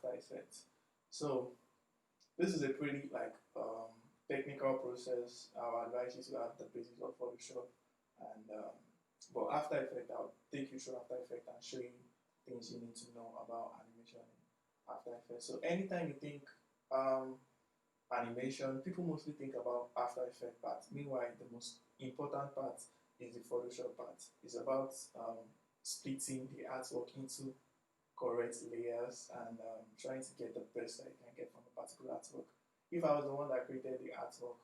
After Effects. So this is a pretty like technical process. I'll advise you to have the basics of Photoshop, and but After Effects, I'll take you through After Effects and show you things you need to know about animation in After Effects. So anytime you think um, animation, people mostly think about After Effects part. Meanwhile, the most important part is the Photoshop part. It's about splitting the artwork into correct layers and trying to get the best that you can get from a particular artwork. If I was the one that created the artwork,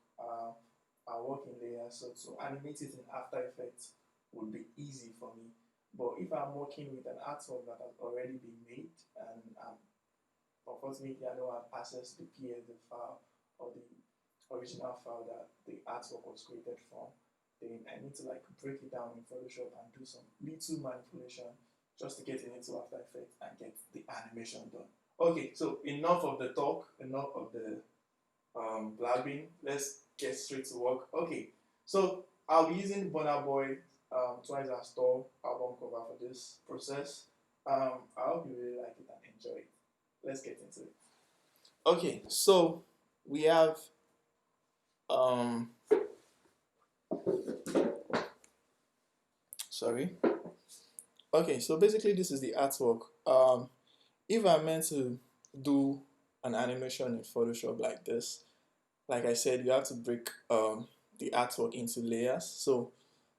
I work in layers, so to animate it in After Effects would be easy for me. But if I'm working with an artwork that has already been made and unfortunately I don't have access to the PSD file or the original file that the artwork was created from, then I need to like break it down in Photoshop and do some little manipulation just to get it into After Effects and get the animation done. Okay, so enough of the talk, enough of the blabbing. Let's get straight to work. Okay, so I'll be using Burna Boy Twice as Tall album cover for this process. I hope you really like it and enjoy it. Let's get into it. Okay, so we have um sorry. Okay, so basically this is the artwork. If I'm meant to do an animation in Photoshop like this, like I said, you have to break the artwork into layers. So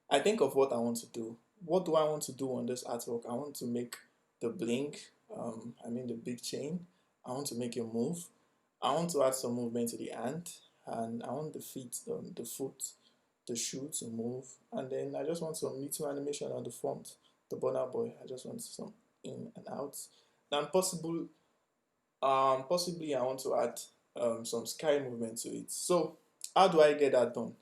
I think of what I want to do. What do I want to do on this artwork? I want to make the blink, I mean the big chain. I want to make it move. I want to add some movement to the hand, and I want the feet, the foot, the shoe to move, and then I just want some little animation on the front, the Burna Boy. I just want some in and out. And possibly I want to add some sky movement to it. So how do I get that done?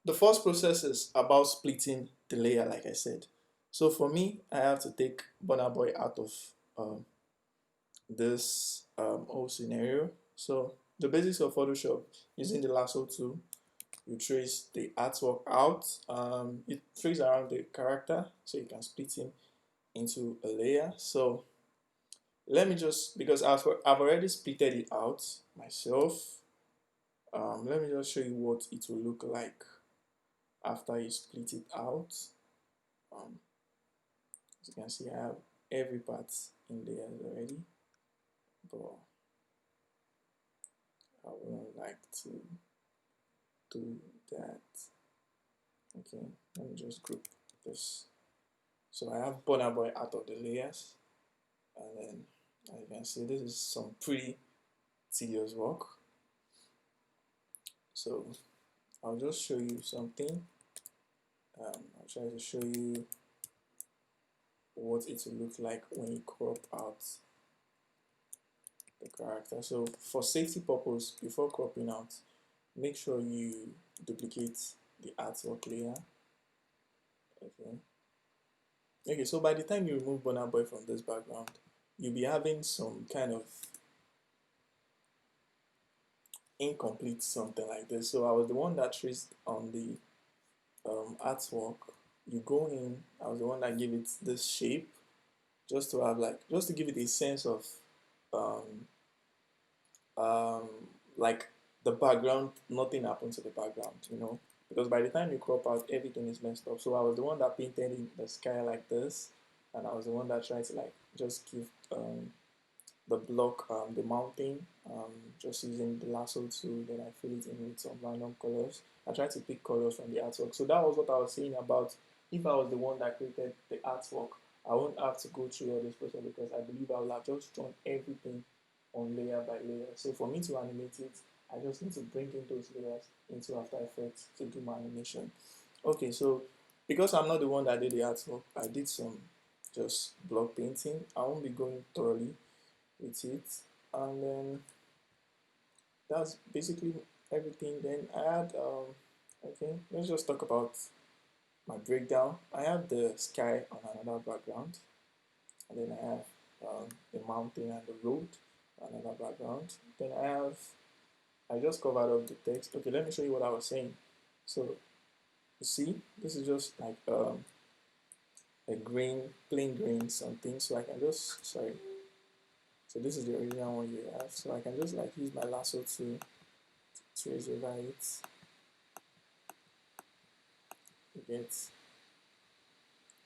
The first process is about splitting the layer, like I said. So for me, I have to take Burna Boy out of this whole scenario. So the basics of Photoshop, using the lasso tool, you trace the artwork out. You trace around the character so you can split him into a layer. So let me just, because I've already splitted it out myself, let me just show you what it will look like after you split it out. As you can see, I have every part in there already, but I wouldn't like to do that. Okay, let me just group this. So I have Burna Boy out of the layers, and then as you can see, this is some pretty tedious work. So I'll just show you something. I'll try to show you what it will look like when you crop out the character. So for safety purpose, before cropping out, make sure you duplicate the artwork layer. Okay, so by the time you remove Burna Boy from this background, you'll be having some kind of incomplete something like this. So I was the one that traced on the artwork. You go in, I was the one that gave it this shape, just to have just to give it a sense of um, um, like the background, nothing happened to the background, because by the time you crop out, everything is messed up. So I was the one that painted in the sky like this, and I was the one that tried to just give the block, the mountain, just using the lasso tool. Then I fill it in with some random colors. I tried to pick colors from the artwork. So that was what I was saying about, if I was the one that created the artwork, I won't have to go through all this process, because I believe I will have just drawn everything on layer by layer. So for me to animate it, I just need to bring in those layers into After Effects to do my animation. Okay, so because I'm not the one that did the artwork, I did some just block painting. I won't be going thoroughly with it, and then that's basically everything. Then I had okay, let's just talk about my breakdown. I have the sky on another background, and then I have the mountain and the road on another background. Then I just covered up the text. Okay, let me show you what I was saying. So you see, this is just like a green, plain green something. So I can just, sorry, So this is the original one you have. So I can just like use my lasso to trace over it. You get.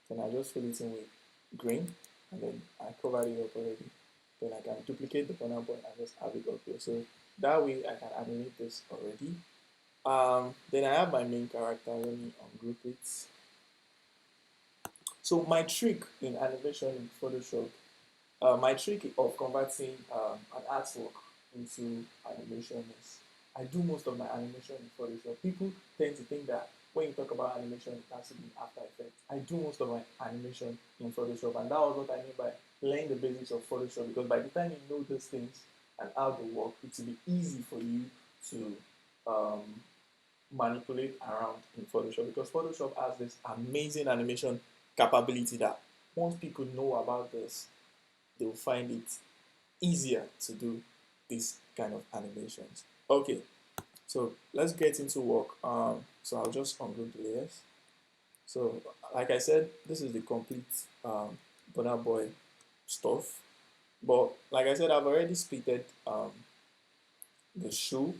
Then I just fill it in with green, and then I covered it up already. Then I can duplicate the corner point and just have it up here. So that way I can animate this already. Then I have my main character. Let me ungroup it. So my trick in animation in Photoshop, my trick of converting an artwork into animation is I do most of my animation in Photoshop. People tend to think that when you talk about animation, it has to be After Effects. I do most of my animation in Photoshop, and that was what I mean by learning the basics of Photoshop. Because by the time you know those things and how they work, it will be easy for you to um, manipulate around in Photoshop, because Photoshop has this amazing animation capability that once people know about this, they'll find it easier to do this kind of animations. Okay, so let's get into work. So I'll just ungroup the layers. So like I said, this is the complete Burna Boy stuff. But like I said, I've already splitted the shoe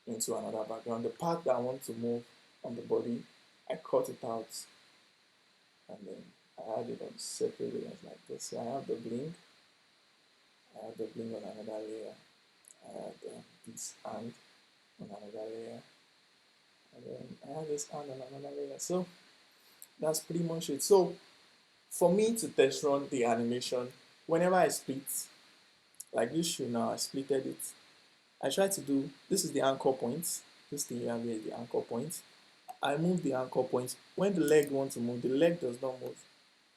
into another background. The part that I want to move on the body, I cut it out and then I add it on separate layers like this. So I have the bling, I have the bling on another layer, I have this hand on another layer, and then I have this hand on another layer. So that's pretty much it. So for me to test run the animation, whenever I split, like this shoe now, I splitted it. I try to do, this is the anchor point. This thing you have here is the anchor point. I move the anchor point. When the leg wants to move, the leg does not move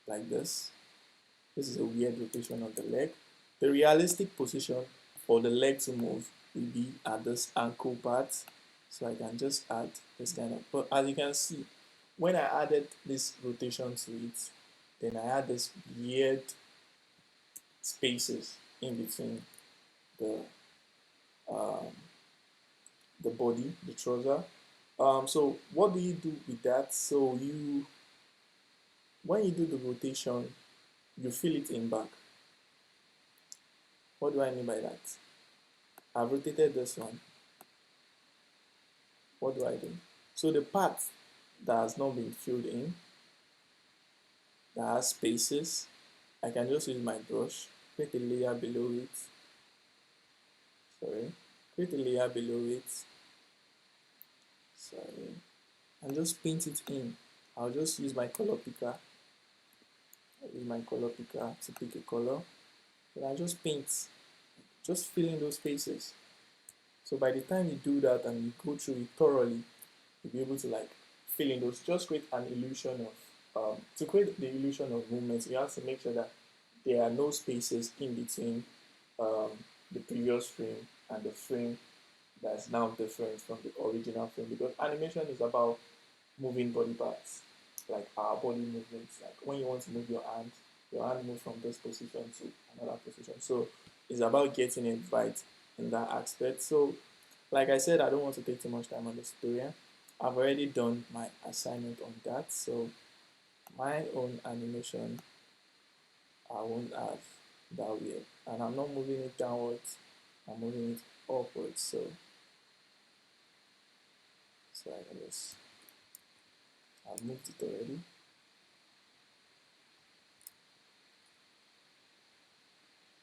like this. This is a weird rotation of the leg. The realistic position for the leg to move will be at this ankle part. So I can just add this kind of, but as you can see, when I added this rotation to it, then I had this weird spaces in between the um, the body, the trouser. So what do you do with that? So you, when you do the rotation, you fill it in back. What do I mean by that? I've rotated this one. What do I do? So the part that has not been filled in, that has spaces, I can just use my brush, create a layer below it. Sorry, create a layer below it. Sorry, and just paint it in. I'll just use my color picker. I'll use my color picker to pick a color. Then I just paint, just fill in those spaces. So by the time you do that and you go through it thoroughly, you'll be able to like fill in those. Just create an illusion of, to create the illusion of movement, you have to make sure that there are no spaces in between um, the previous frame and the frame that's now different from the original frame, because animation is about moving body parts, like our body movements. Like when you want to move your hand moves from this position to another position. So it's about getting it right in that aspect. So like I said, I don't want to take too much time on this tutorial. I've already done my assignment on that. So my own animation, I won't have that weird. And I'm not moving it downwards, I'm moving it upwards. So I can just, I've moved it already.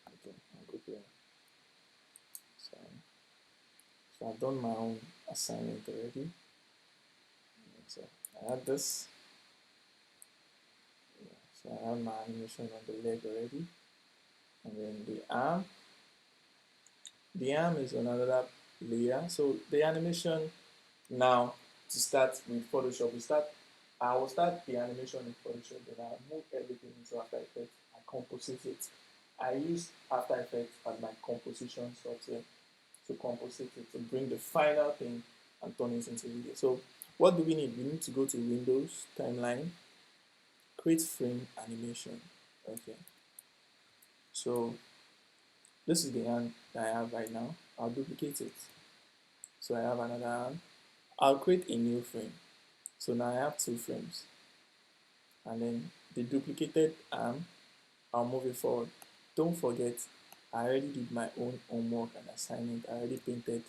Okay, I'll go here. So, so I've done my own assignment already. So I have this. Yeah, so I have my animation on the leg already. And then the arm. The arm is another layer. So the animation now, to start with Photoshop, I will start the animation in Photoshop, then I move everything into After Effects. I composite it. I use After Effects as my composition software to composite it, to bring the final thing and turn it into video. So what do we need? We need to go to Windows, Timeline, create frame animation. Okay. So this is the hand that I have right now. I'll duplicate it. So I have another hand. I'll create a new frame. So now I have two frames. And then the duplicated arm, I'll move it forward. Don't forget, I already did my own homework and assignment. I already painted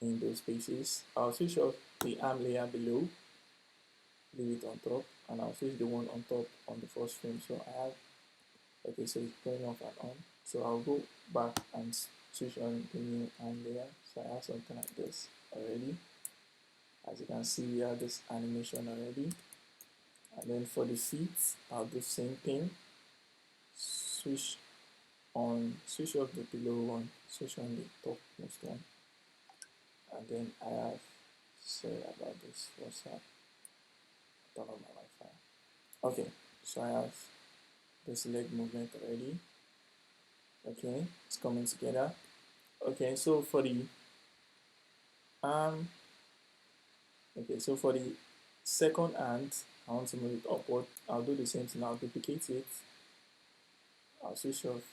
in those spaces. I'll switch off the arm layer below, leave it on top, and I'll switch the one on top on the first frame. So I have, okay, so it's going off and on. So I'll go back and switch on the new arm layer. So I have something like this already. As you can see, we have this animation already. And then for the feet, I'll do the same thing. Switch off the below one, switch on the topmost one. And then I have, sorry about this, what's that? Turn on my Wi-Fi. Okay, so I have this leg movement already. Okay, it's coming together. Okay, so for the okay, so for the second hand, I want to move it upward. I'll do the same thing. I'll duplicate it. I'll switch off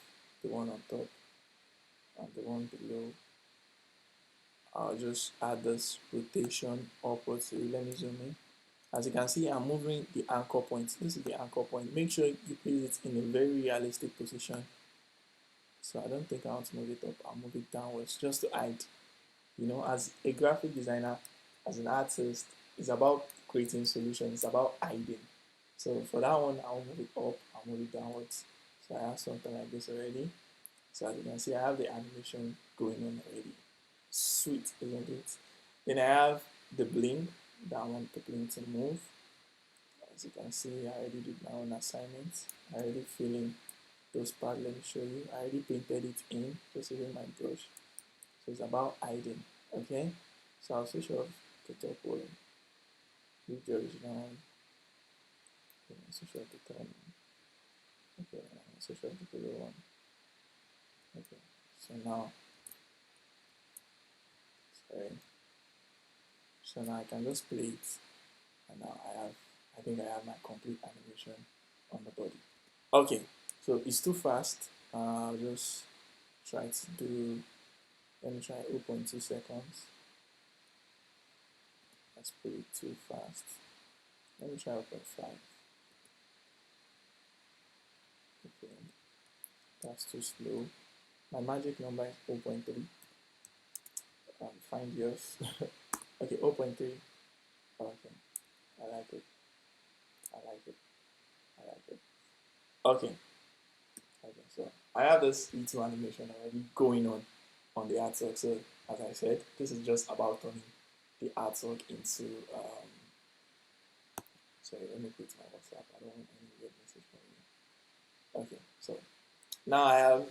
the one on top and the one below. I'll just add this rotation upwards. So let me zoom in. As you can see, I'm moving the anchor point. This is the anchor point. Make sure you place it in a very realistic position. So I don't think I want to move it up. I'll move it downwards just to hide. You know, as a graphic designer, as an artist, it's about creating solutions. It's about hiding. So for that one, I'll move it up. I'll move it downwards. So I have something like this already. So as you can see, I have the animation going on already. Sweet, isn't it? Then I have the blink that I want the blink to move. As you can see, I already did my own assignments. I already fill in those parts. Let me show you. I already painted it in just using my brush. So it's about hiding. Okay? So I'll switch off the top one. Leave the original one. Okay, switch off the top one. Okay, I'll switch off the below one. Okay, so now, sorry. So now I can just play it. And now I think I have my complete animation on the body. Okay, so it's too fast. I'll just try to do, let me try 0.2 seconds. That's pretty too fast. Let me try 0.5. Okay, that's too slow. My magic number is 0.3. Find yours. Okay, 0.3. Okay, I like it. I like it. I like it. Okay. Okay, so I have this E2 animation already going on the artwork. So as I said, this is just about turning the artwork into sorry, let me quit my WhatsApp. I don't want any weird message from you. Okay, so now I have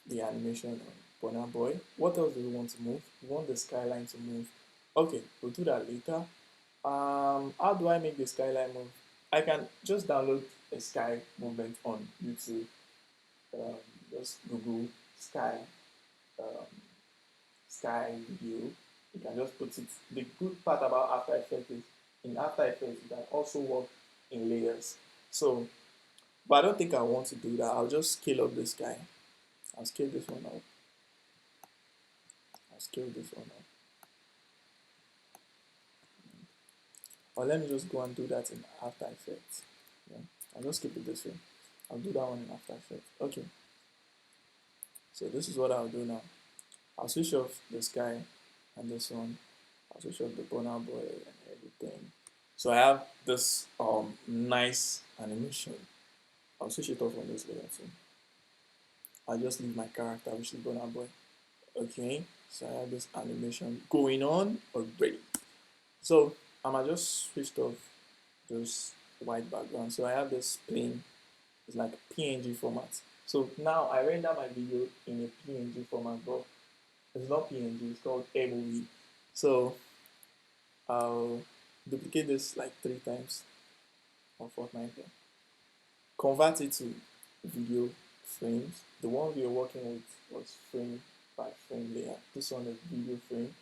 the animation on Bonner Boy. What else do we want to move? We want the skyline to move. Okay, we'll do that later. How do I make the skyline move? I can just download a sky movement on YouTube. Just Google sky um, sky video. You can just put it. The good part about After Effects is in After Effects you can also work in layers. So, but I don't think I want to do that. I'll just scale up this guy. I'll scale this one up. I'll scale this one up. Or let me just go and do that in After Effects. Yeah, I'll just keep it this way. I'll do that one in After Effects. Okay. So this is what I'll do now. I'll switch off the sky and this one. I'll switch off the Bonner Boy and everything. So I have this nice animation. I'll switch it off on this layer too. I'll just leave my character, which is Bonner Boy. Okay, so I have this animation going on already. So I might just switch off this white background. So I have this plain, it's like PNG format. So now I render my video in a PNG format, but it's not PNG, it's called MOV. So I'll duplicate this like 3 times or 4 times. Convert it to video frames. The one we were working with was frame by frame layer. This one is video frame.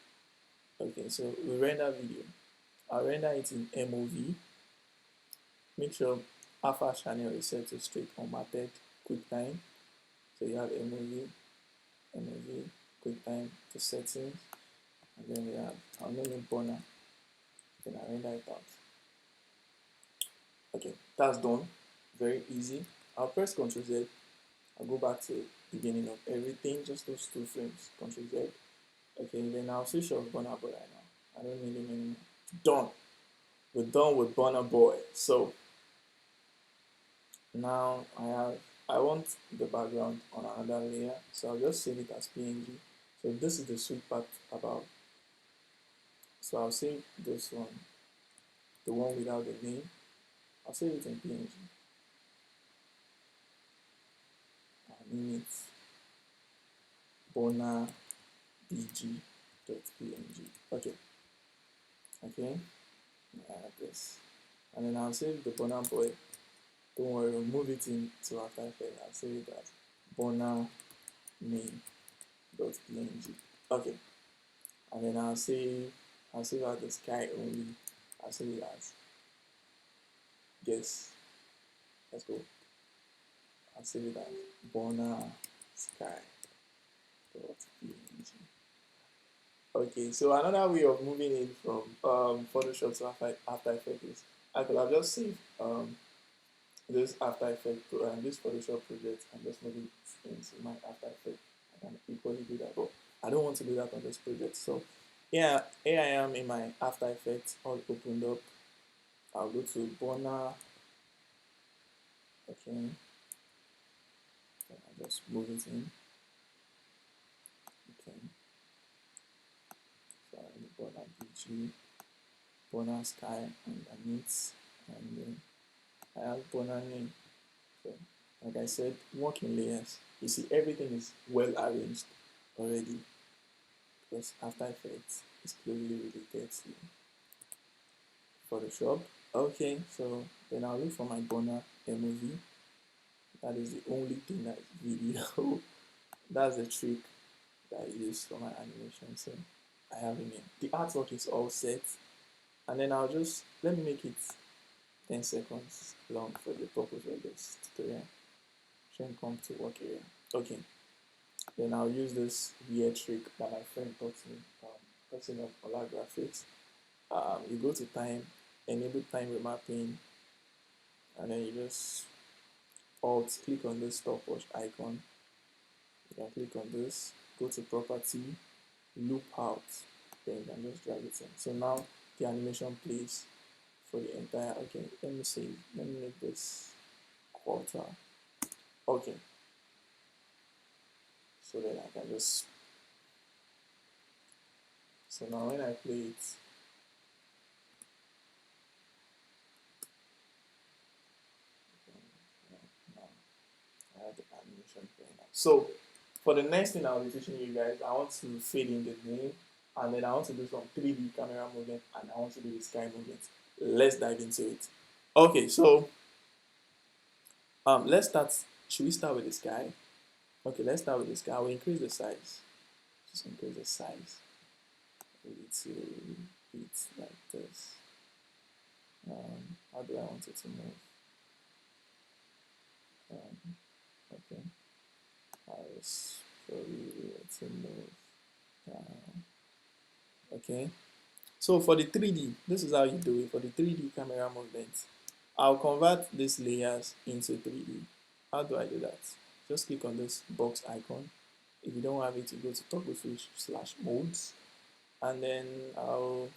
Okay, so we render video. I'll render it in MOV. Make sure alpha channel is set to straight unmatted QuickTime. So you have MOV, QuickTime to settings, and then we have, I'll name it Bonner. Then I render it out. Okay, that's done. Very easy. I'll press Ctrl Z. I'll go back to beginning of everything, just those two frames, Control Z. Okay, then I'll switch off Burna Boy right now. I don't need him anymore. Done. We're done with Burna Boy. So now I want the background on another layer, so I'll just save it as PNG. So this is the sweet part about. So I'll save this one, the one without the name. I'll save it in PNG. I'll name it Burna bg.png. Okay. Okay. I have this. And then I'll save the Burna Boy. Don't worry, we'll move it into After Effects. I'll save it as Burna main.png. Okay. And then I'll save out the sky only. I'll save it as guess. Let's go. I'll save it as Burna sky.png. Okay, so another way of moving in from Photoshop to After Effects is I could have just saved this After Effects, this Photoshop project, and just move it into my After Effects. I can equally do that, but I don't want to do that on this project. So here I am in my After Effects, all opened up. I'll go to Burna. Okay, I'll just move it in. Okay, so Burna BG, Burna Sky underneath, and then I have Burna name. So, like I said, work in layers. You see, everything is well arranged already because After Effects is closely related to Photoshop. Okay, so then I'll look for my Burna MOV. That is the only thing that is video. That's the trick that I use for my animation. So I have it here. The artwork is all set, and then I'll just let me make it 10 seconds long for the purpose of this tutorial. Then come to work area. Okay, then I'll use this weird trick that my friend taught me, cutting up Ola graphics. You go to time, enable time remapping, and then you just alt click on this stopwatch icon. You can click on this, go to property, loop out, then you can just drag it in. So now the animation plays for the entire. Okay, let me make this quarter. Okay, so then I can just. So now when I play it, I have the animation playing out. So for the next thing I'll be teaching you guys, I want to fade in the name, and then I want to do some 3D camera movement, and I want to do the sky movement. Let's dive into it. Okay, so let's start. Should we start with the sky? Okay, let's start with the sky. I will increase the size. Just increase the size. To it like this. How do I want it to move? Okay. I'll just show you to move. Okay. So for the 3D, this is how you do it. For the 3D camera movement, I'll convert these layers into 3D. How do I do that? Just click on this box icon. If you don't have it, you go to toggle switch / modes, and then I'll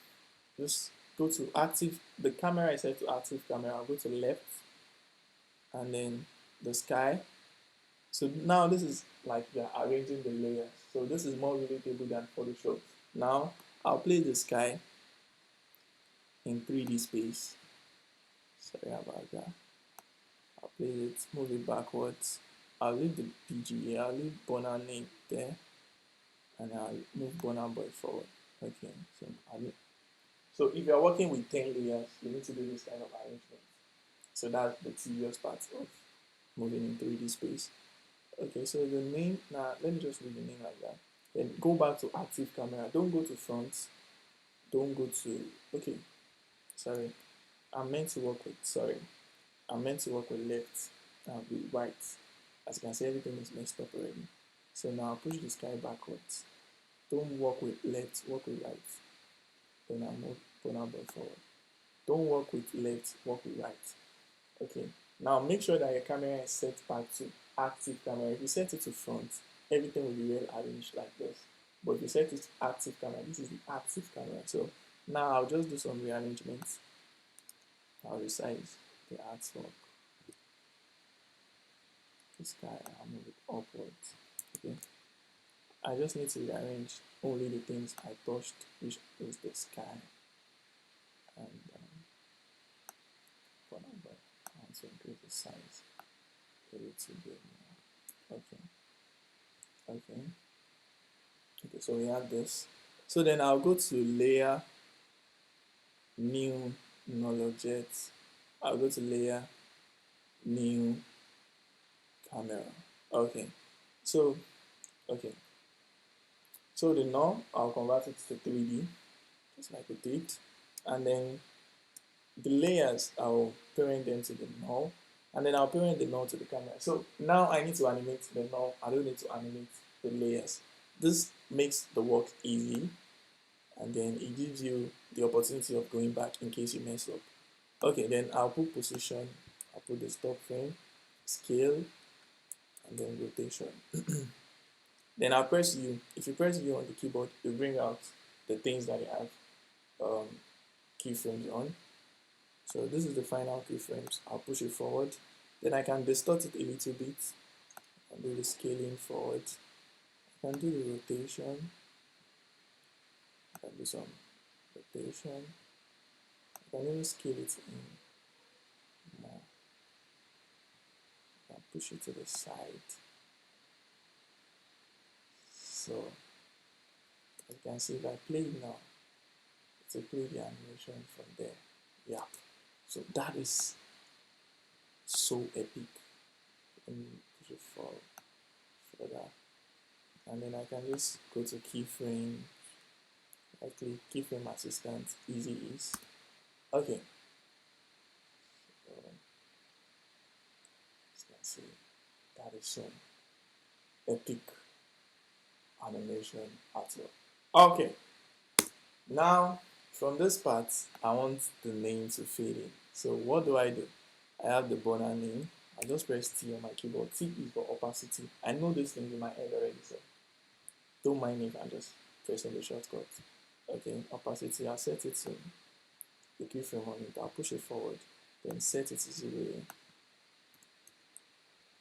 just go to active. The camera is set to active camera. I'll go to left, and then the sky. So now this is like we are arranging the layers. So this is more relatable than Photoshop. Now I'll place the sky in 3D space. Sorry about that. I'll place it, move it backwards. I'll leave the PG, I'll leave Burna name there, and I'll move Burna Boy forward. Okay, so if you're working with 10 layers, you need to do this kind of arrangement. So that's the tedious part of moving in 3D space. Okay, so the name, now let me just leave the name like that. Then go back to active camera. Don't go to front. Don't go to, okay, sorry. I'm meant to work with left and with right. As you can see, everything is messed up already. So now I'll push the sky backwards. Don't work with left, work with right. Then I'll move Burna Boy forward. Don't work with left, work with right. Okay, now make sure that your camera is set back to active camera, if you set it to front, everything will be well arranged like this. But if you set it to active camera, this is the active camera. So now I'll just do some rearrangements. I'll resize the artwork. The sky, I'll move it upwards. Okay. I just need to rearrange only the things I touched, which is the sky. And for number, I want to increase the size a little bit more. Okay. Okay, so we have this. So then I'll go to layer, new null-jet. I'll go to layer, new camera. Okay. So so the null, I'll convert it to 3D, just like we did. And then the layers, I'll parent them to the null. And then I'll parent the null to the camera. So now I need to animate the null. I don't need to animate the layers. This makes the work easy. And then it gives you the opportunity of going back in case you mess up. Okay, then I'll put position. I'll put the stop frame, scale, and then rotation. Then I'll press U. If you press U on the keyboard, it will bring out the things that you have keyframes on. So this is the final keyframes. I'll push it forward. Then I can distort it a little bit and do the scaling forward. I can do the rotation. I can do some rotation. I can even scale it in more. I can push it to the side. So as you can see, if I play it now, it's a play the animation from there. Yeah. So that is so epic. Let me push it forward further. And then I can just go to keyframe. Actually, keyframe assistant, easy ease. Okay. So, as you can see, that is some epic animation artwork. Okay. Now, from this part, I want the name to fade in. So what do? I have the border name. I just press T on my keyboard. T is for opacity. I know this thing in my head already, so don't mind me if I'm just pressing the shortcut. Okay, opacity, I'll set it to the keyframe on it. I'll push it forward, then set it to 0.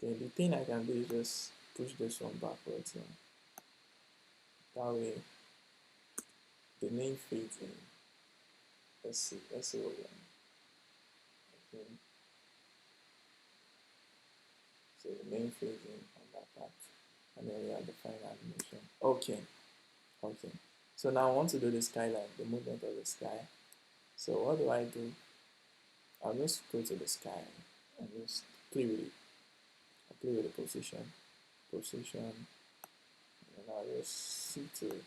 Okay, the thing I can do is just push this one backwards. That way, the name fades in. Let's see what we have. Okay. So the name fades in on that part, and then we have the final animation. Okay. So now I want to do the skyline, the movement of the sky. So what do? I'll just go to the sky and just play with it. I'll play with the position, and I'll just see to it.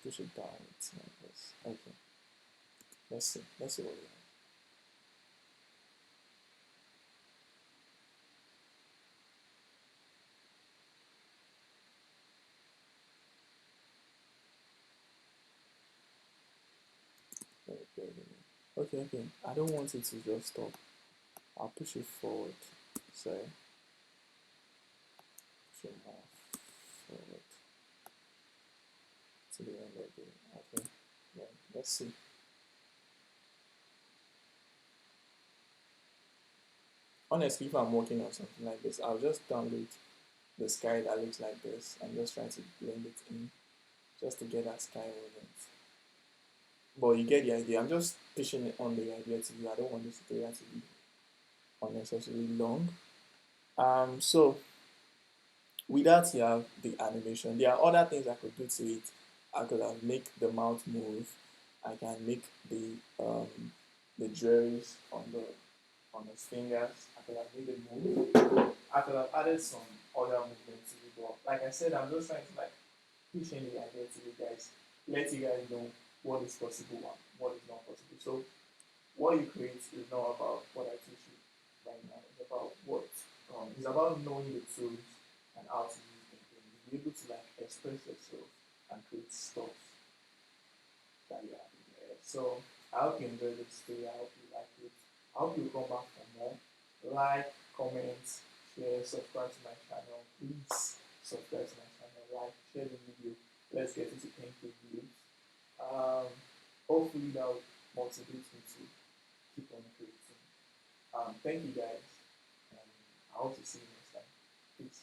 Push it down. It's like this. Okay. Let's see what we have. Okay. I don't want it to just stop. I'll push it forward. Sorry. Push it more forward to the end of the. Okay. Then let's see. Honestly, if I'm working on something like this, I'll just download the sky that looks like this and just try to blend it in just to get that sky movement. But you get the idea. I'm just pushing it on the idea to you. I don't want this tutorial to be unnecessarily long. So with that, you have the animation. There are other things I could do to it. I could have make the mouth move. I can make the jewelries on his fingers. I could have made it move. I could have added some other movements to it. But like I said, I'm just trying to push in the idea to you guys, let you guys know what is possible and what is not possible. So what you create is not about what I teach you right now. It's about it's about knowing the tools and how to use them. Be able to express yourself and create stuff that you have in there. So I hope you enjoyed this story. I hope you like it. I hope you'll come back for more. Like, comment, share, subscribe to my channel. Please subscribe to my channel. Like, share the video. Let's get into 10K views. Hopefully that will motivate me to keep on creating. Thank you guys, and I hope to see you next time. Peace.